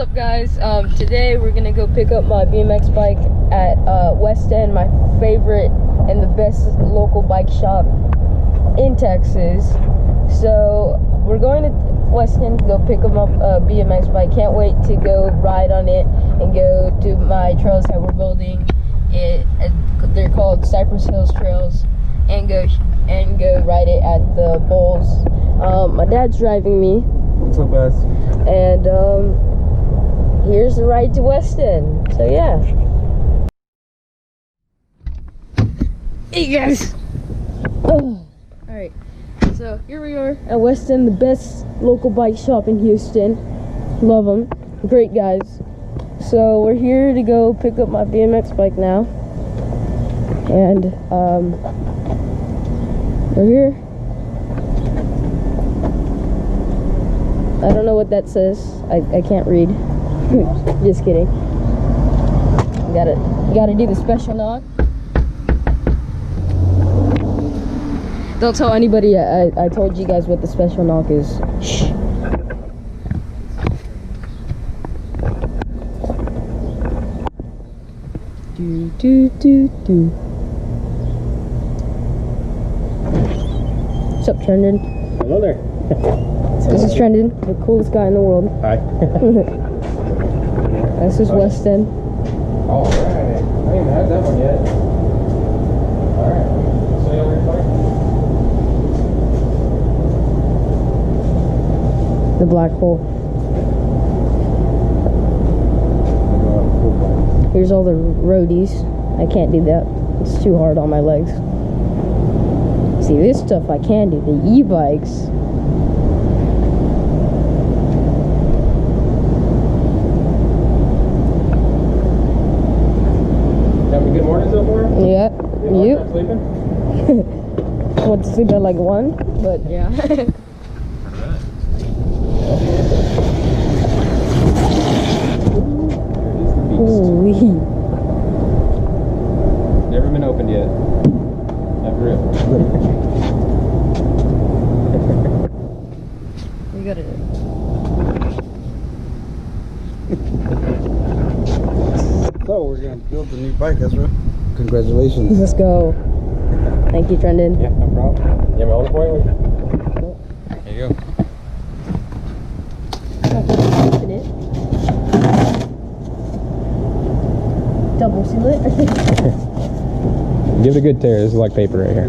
up, guys? Today we're gonna go pick up my BMX bike at West End, my favorite and the best local bike shop in Texas. So we're going to West End to go pick up a BMX bike. Can't wait to go ride on it and go to my trails that we're building. They're called Cypress Hills Trails, and go ride it at the bowls. My dad's driving me. What's up, guys? And here's the ride to West End. So yeah. Hey guys. Alright. So here we are at West End, the best local bike shop in Houston. Love them. Great guys. So we're here to go pick up my BMX bike now. And we're here. I don't know what that says. I can't read. Just kidding. You gotta do the special knock. Don't tell anybody I told you guys what the special knock is. Shh. Do. What's up, Trendon? Hello there. This is Trendon, the coolest guy in the world. Hi. This is West End. Alright. I didn't even have that one yet. Alright. So you over here, The black hole. Here's all the roadies. I can't do that. It's too hard on my legs. See, this stuff I can do. The e-bikes. Having a good morning so far? Yeah. You? Sleeping? Went to sleep at like 1, but yeah. Holy. Never been opened yet. Never it. We got it. So we're gonna build the new bike, Ezra. Congratulations. Let's go. Thank you, Trendon. Yeah, no problem. You have me hold it for you? There you go. Open it. Double seal it. Give it a good tear. This is like paper right here.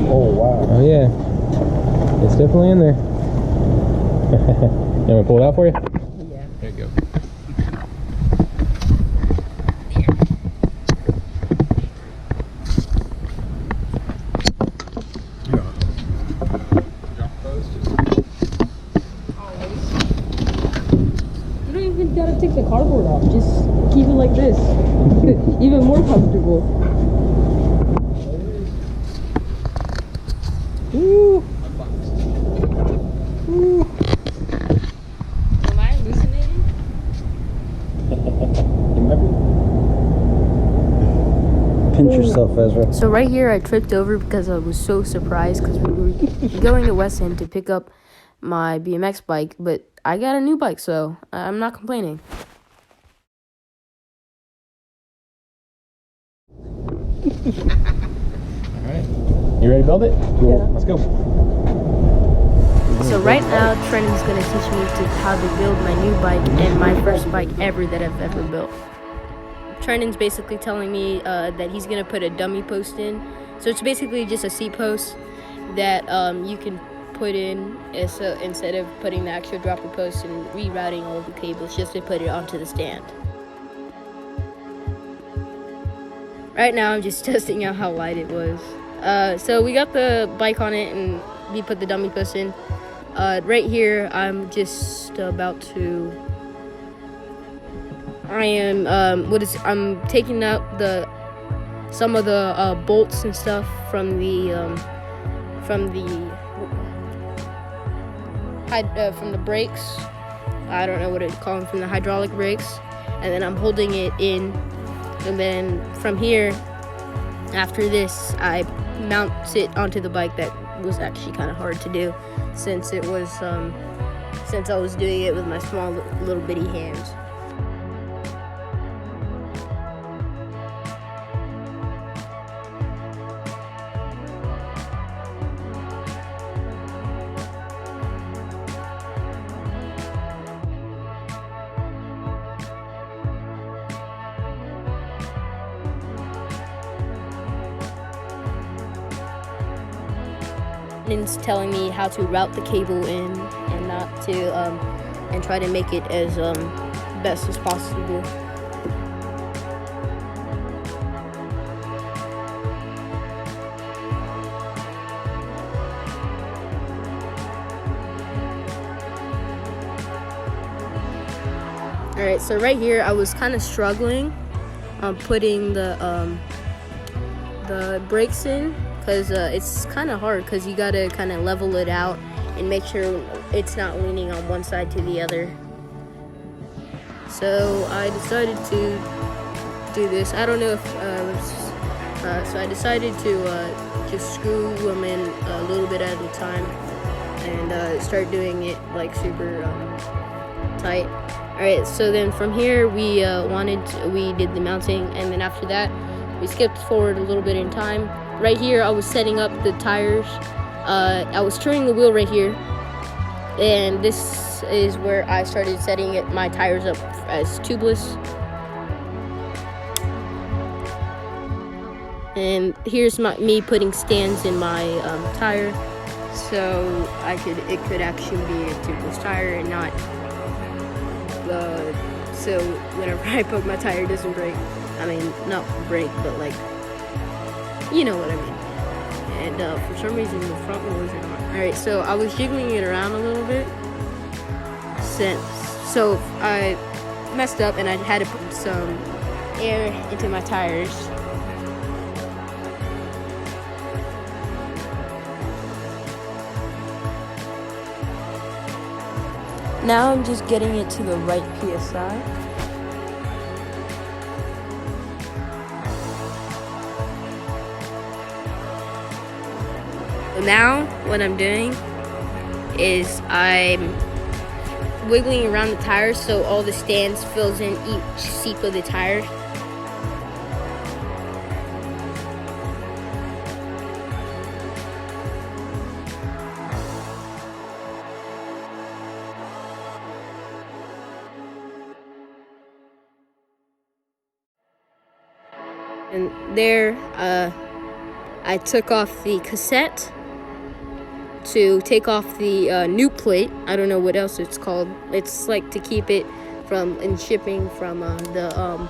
Oh wow. Oh yeah, it's definitely in there. You want me to pull it out for you? Yeah. There you go. You don't even gotta take the cardboard off. Just keep it like this. Even more comfortable. Woo. Woo. Am I hallucinating? Pinch yourself, Ezra. So right here I tripped over because I was so surprised because we were going to West End to pick up my BMX bike, but I got a new bike, so I'm not complaining. Alright. You ready to build it? Yeah. Let's go. So right now Trendon's gonna teach me how to build my new bike and my first bike ever that I've ever built. Trendon's basically telling me that he's gonna put a dummy post in. So it's basically just a seat post that you can put in, so instead of putting the actual dropper post and rerouting all of the cables, just to put it onto the stand. Right now I'm just testing out how light it was. So we got the bike on it and we put the dummy post in. Right here I'm just about to I'm taking out some of the bolts and stuff from the brakes I don't know what it's called, from the hydraulic brakes, and then I'm holding it in, and then from here, after this, I mount it onto the bike. That was actually kind of hard to do, since it was since I was doing it with my small little bitty hands. It's telling me how to route the cable in and not to and try to make it as best as possible. Alright, so right here I was kind of struggling on putting the brakes in, because it's kind of hard, because you gotta kind of level it out and make sure it's not leaning on one side to the other. So I decided to do this. I don't know if so I decided to just screw them in a little bit at a time and start doing it like super tight. Alright, so then from here we did the mounting, and then after that we skipped forward a little bit in time. Right here I was setting up the tires. I was turning the wheel right here, and this is where I started setting my tires up as tubeless. And here's me putting stands in my tire, so it could actually be a tubeless tire and not so whenever I poke my tire, it doesn't break. I mean, not break, but like, you know what I mean. And for some reason the front one wasn't on. Alright, so I was jiggling it around a little bit, so I messed up and I had to put some air into my tires. Now I'm just getting it to the right PSI. Now what I'm doing is I'm wiggling around the tires so all the stands fills in each seat of the tire. And there, I took off the cassette to take off the new plate. I don't know what else it's called. It's like to keep it from shipping from the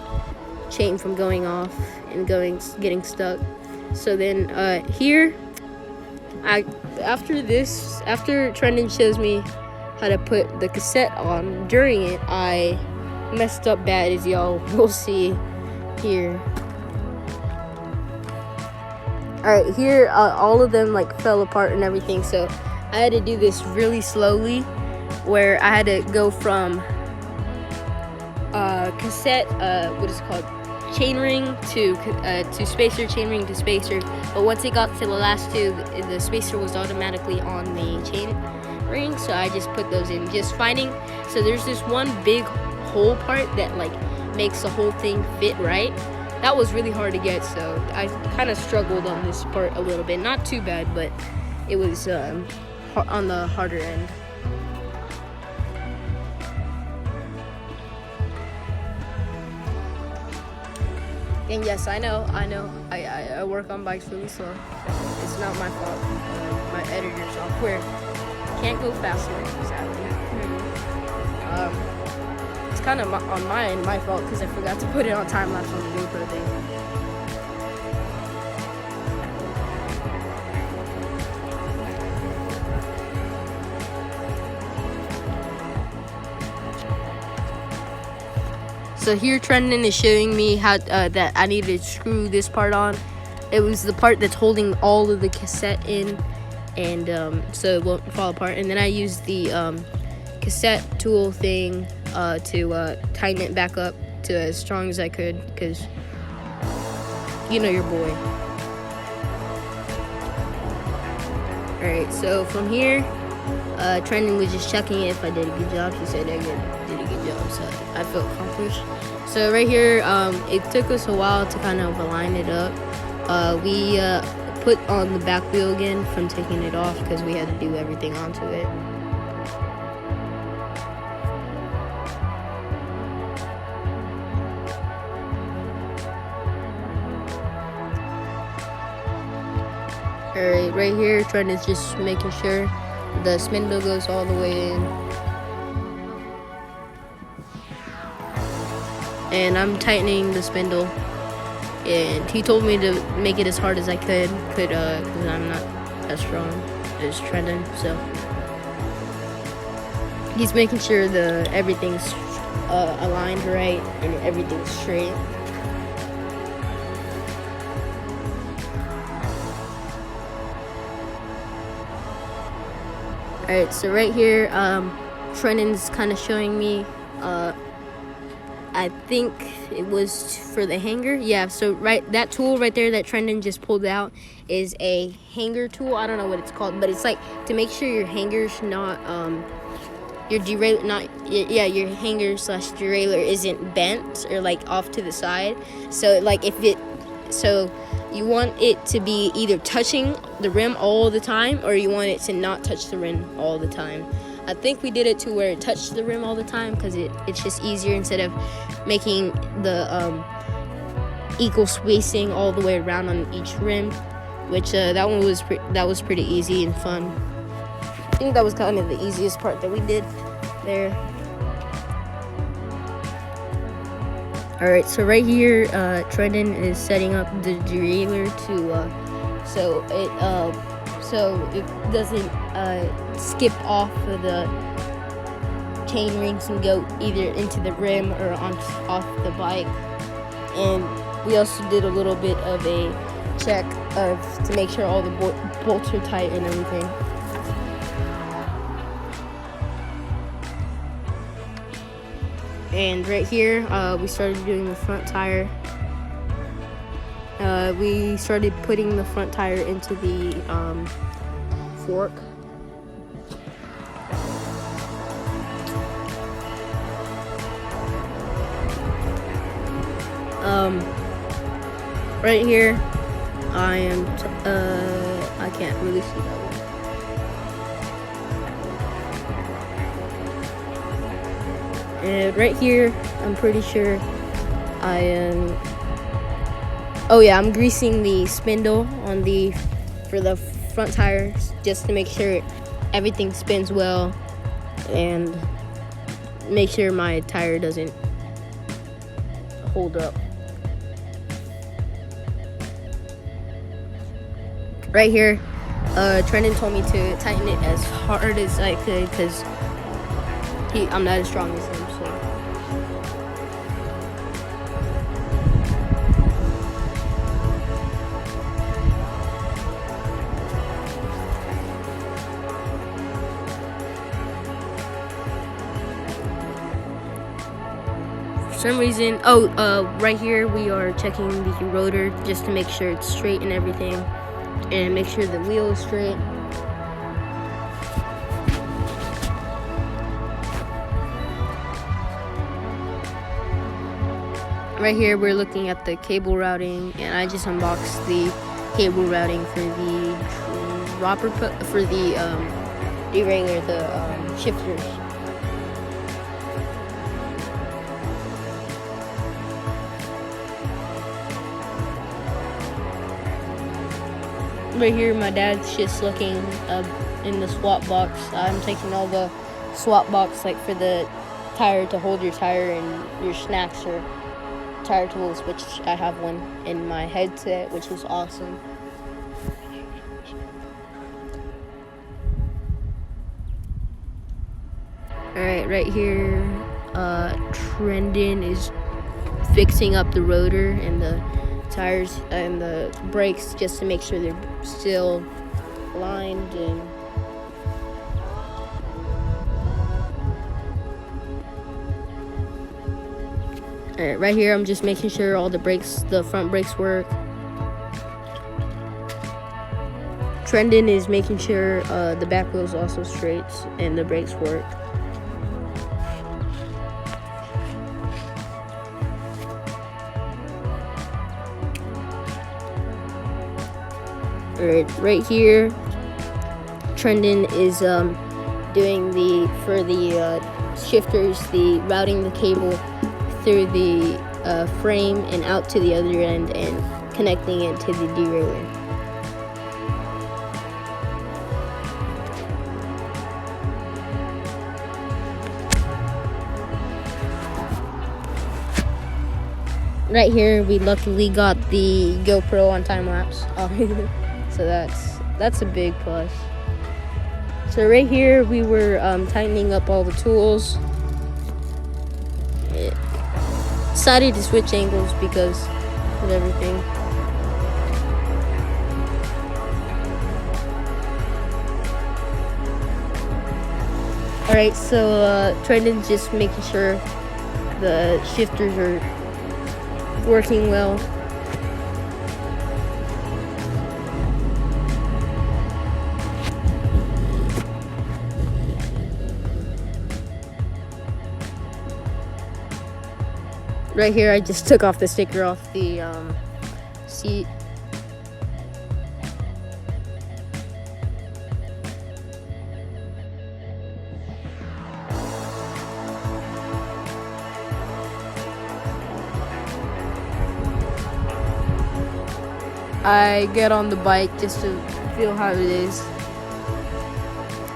chain from going off and getting stuck. So then here, after Trendon shows me how to put the cassette on, during it I messed up bad, as y'all will see here. Alright, here all of them like fell apart and everything, so I had to do this really slowly, where I had to go from cassette, what is it called, chainring to spacer, chainring to spacer. But once it got to the last two, the spacer was automatically on the chain ring, so I just put those in, just finding. So there's this one big hole part that like makes the whole thing fit right. That was really hard to get, so I kind of struggled on this part a little bit. Not too bad, but it was on the harder end. And yes, I know, I work on bikes really slow. It's not my fault. My editor software can't go faster, sadly. It's kind of on my fault, because I forgot to put it on time lapse on the GoPro thing. So here Trendon is showing me how that I need to screw this part on. It was the part that's holding all of the cassette in, and so it won't fall apart. And then I used the cassette tool thing to tighten it back up to as strong as I could, because you know your boy. Alright, so from here, Trendon was just checking if I did a good job. She said I did a good job, so I felt accomplished. So right here, it took us a while to kind of align it up. We put on the back wheel again from taking it off because we had to do everything onto it. Alright, right here, Trendon's just making sure the spindle goes all the way in. And I'm tightening the spindle. And he told me to make it as hard as I could, because I'm not as strong as Trendon. So he's making sure everything's aligned right and everything's straight. Alright, so right here, Trendon's kind of showing me, I think it was for the hanger. Yeah, so that tool right there that Trendon just pulled out is a hanger tool. I don't know what it's called, but it's like to make sure your hanger's not, your hanger / derailleur isn't bent or like off to the side. So like so you want it to be either touching the rim all the time, or you want it to not touch the rim all the time. I think we did it to where it touched the rim all the time, because it's just easier instead of making the equal spacing all the way around on each rim, which that was pretty easy and fun. I think that was kind of the easiest part that we did there. Alright, so right here, Trendon is setting up the derailleur so it doesn't skip off of the chain rings and go either into the rim or off the bike. And we also did a little bit of a check to make sure all the bolts are tight and everything. And right here, we started doing the front tire. We started putting the front tire into the fork. Right here, I am. I can't really see that one. And right here, I'm pretty sure I am. Oh yeah, I'm greasing the spindle for the front tires just to make sure everything spins well and make sure my tire doesn't hold up. Right here, Trendon told me to tighten it as hard as I could because I'm not as strong as him, so. For some reason, right here we are checking the rotor just to make sure it's straight and everything, and make sure the wheel is straight. Right here we're looking at the cable routing, and I just unboxed the cable routing for the derailleur, the shifters. Right here, my dad's just looking in the swap box. I'm taking all the swap box, like for the tire to hold your tire and your snacks or tire tools, which I have one in my headset, which is awesome. Alright, right here, Trendon is fixing up the rotor and the tires and the brakes just to make sure they're still aligned. And Alright, right here I'm just making sure all the front brakes work. Trendon is making sure the back wheel's also straight and the brakes work. Alright, right here Trendon is doing for the shifters, routing the cable through the frame and out to the other end and connecting it to the derailleur. Right here, we luckily got the GoPro on time lapse, so that's a big plus. So right here, we were tightening up all the tools. Decided to switch angles because of everything. All right, so Trendon's just making sure the shifters are working well. Right here, I just took off the sticker off the seat. I get on the bike just to feel how it is,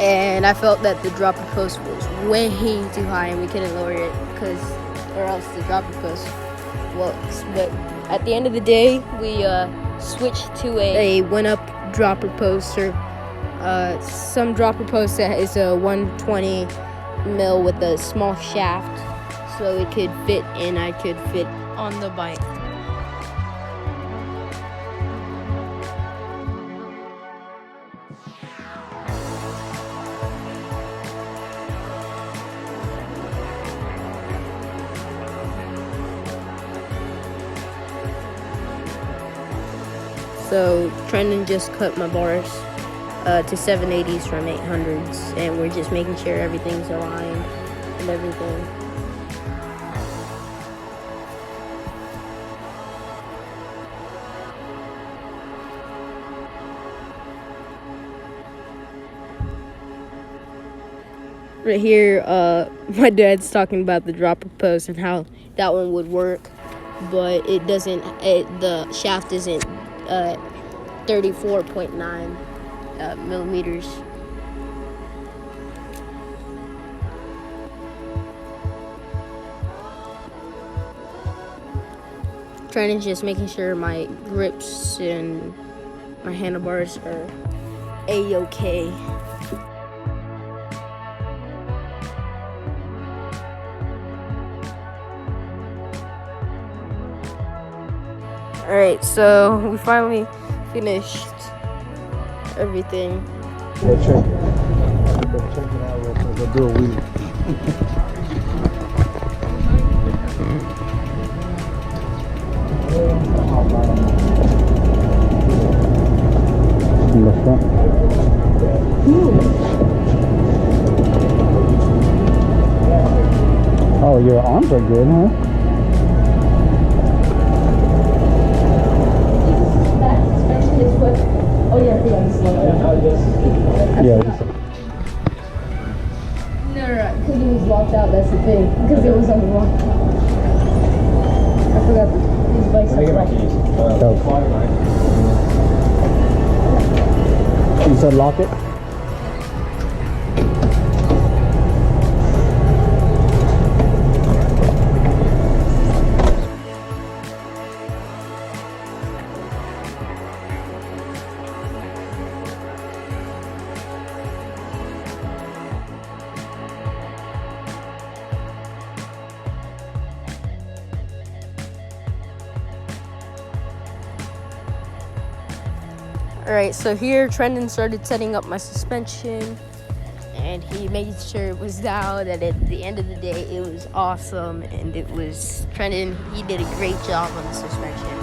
and I felt that the dropper post was way too high and we couldn't lower it or else the dropper post works. But at the end of the day, we switched to a one-up dropper post, or some dropper post that is a 120 mil with a small shaft, so it could fit and I could fit on the bike. So Trendon just cut my bars to 780s from 800s, and we're just making sure everything's aligned and everything. Right here, my dad's talking about the dropper post and how that one would work, but it doesn't. The shaft isn't 34.9 millimeters. Trying to just making sure my grips and my handlebars are a-okay. Alright, so we finally finished everything. Go check it out real quick. Go do a wheel. In the front. Oh, your arms are good, huh? Oh yeah, Yeah. No, because it was locked out, that's the thing. Because it was unlocked. I forgot these bikes Let me get my keys. You said lock it? Alright, so here Trendon started setting up my suspension, and he made sure it was down, and at the end of the day it was awesome, and it was trending. He did a great job on the suspension.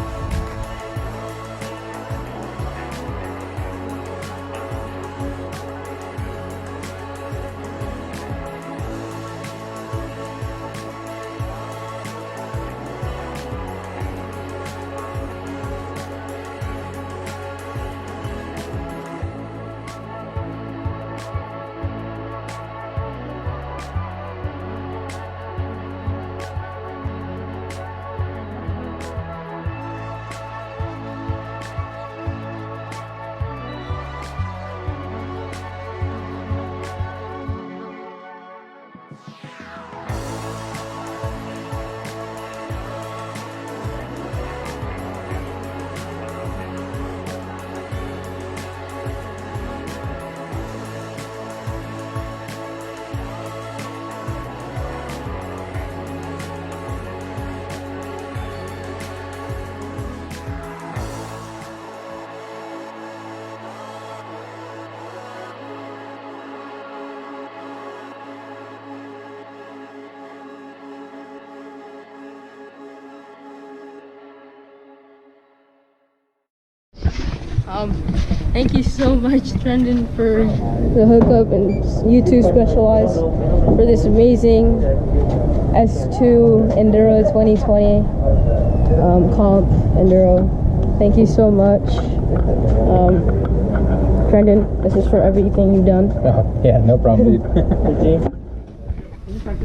Thank you so much, Trendon, for the hookup, and you two Specialized for this amazing S2 Enduro 2020 comp Enduro. Thank you so much. Trendon, this is for everything you've done. Oh, yeah, no problem, dude.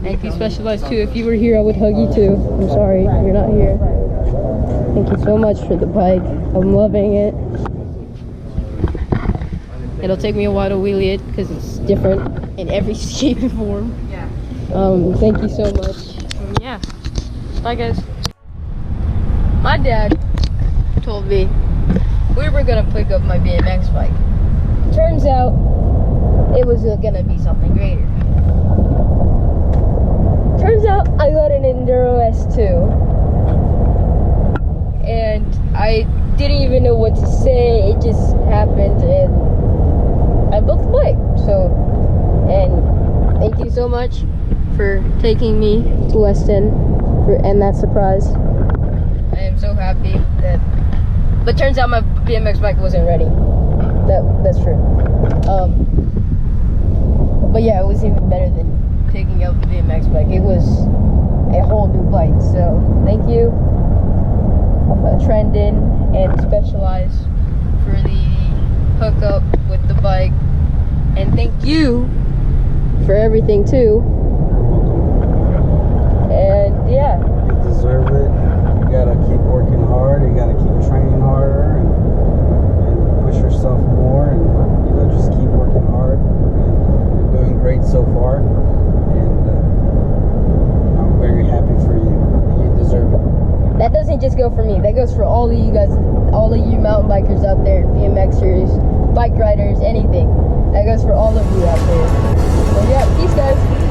Thank you, Specialized too. If you were here, I would hug you too. I'm sorry, you're not here. Thank you so much for the bike. I'm loving it. It'll take me a while to wheelie it because it's different in every shape and form. Yeah. Thank you so much. Yeah. Bye, guys. My dad told me we were gonna pick up my BMX bike. Turns out it was gonna be something greater. Turns out I got an Enduro S2, and I didn't even know what to say. It just happened, and I built the bike. So, and thank you so much for taking me to Weston and that surprise. I am so happy that. But turns out my BMX bike wasn't ready. That's true. But yeah, it was even better than picking up the BMX bike. It was a whole new bike. So thank you, Trendon and Specialized, for the hookup with the bike, and thank you for everything too. And yeah, You deserve it. You gotta keep working hard. You gotta keep training harder and push yourself more, and just keep working hard. And you're doing great so far. And I'm very happy for you. You deserve it. that doesn't just go for me. That goes for all of you guys, all of you mountain bikers out there, BMXers, bike riders, anything. That goes for all of you out there. So yeah, peace, guys.